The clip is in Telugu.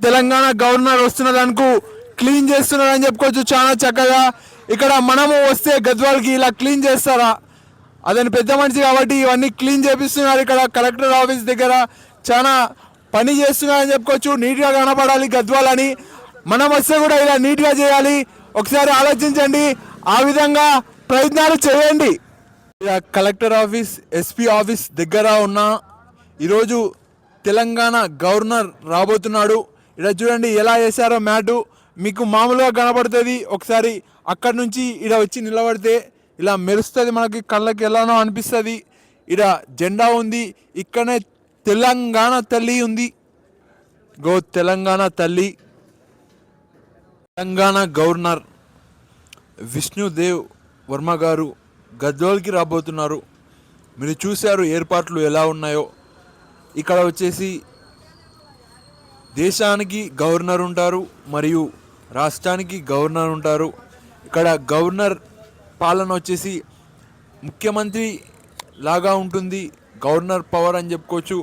తెలంగాణ గవర్నర్ వస్తున్నదనుకు క్లీన్ చేస్తున్నారని చెప్పుకోవచ్చు చాలా చక్కగా. ఇక్కడ మనము వస్తే గద్వాల్కి ఇలా క్లీన్ చేస్తారా? అదని పెద్ద మనిషి కాబట్టి ఇవన్నీ క్లీన్ చేపిస్తున్నారు. ఇక్కడ కలెక్టర్ ఆఫీస్ దగ్గర చాలా పని చేస్తున్నారని చెప్పుకోవచ్చు. నీట్గా కనపడాలి గద్వాల్ అని. మనం వస్తే కూడా ఇలా నీట్గా చేయాలి. ఒకసారి ఆలోచించండి, ఆ విధంగా ప్రయత్నాలు చేయండి. కలెక్టర్ ఆఫీస్, ఎస్పీ ఆఫీస్ దగ్గర ఉన్న ఈరోజు తెలంగాణ గవర్నర్ రాబోతున్నాడు. ఇక్కడ చూడండి ఎలా వేశారో మ్యాటు, మీకు మామూలుగా కనపడుతుంది. ఒకసారి అక్కడి నుంచి ఇక్కడ వచ్చి నిలబడితే ఇలా మెరుస్తుంది, మనకి కళ్ళకి ఎలానో అనిపిస్తుంది. ఇక్కడ జెండా ఉంది, ఇక్కడనే తెలంగాణ తల్లి ఉంది. గో తెలంగాణ తల్లి. తెలంగాణ గవర్నర్ విష్ణుదేవ్ వర్మ గారు గద్వాల్కి రాబోతున్నారు. మీరు చూశారు ఏర్పాట్లు ఎలా ఉన్నాయో. ఇక్కడ వచ్చేసి దేశానికి గవర్నర్ ఉంటారు మరియు రాష్ట్రానికి గవర్నర్ ఉంటారు. ఇక్కడ గవర్నర్ పాలన వచ్చేసి ముఖ్యమంత్రి లాగా ఉంటుంది. గవర్నర్ పవర్ అని చెప్పుకోవచ్చు.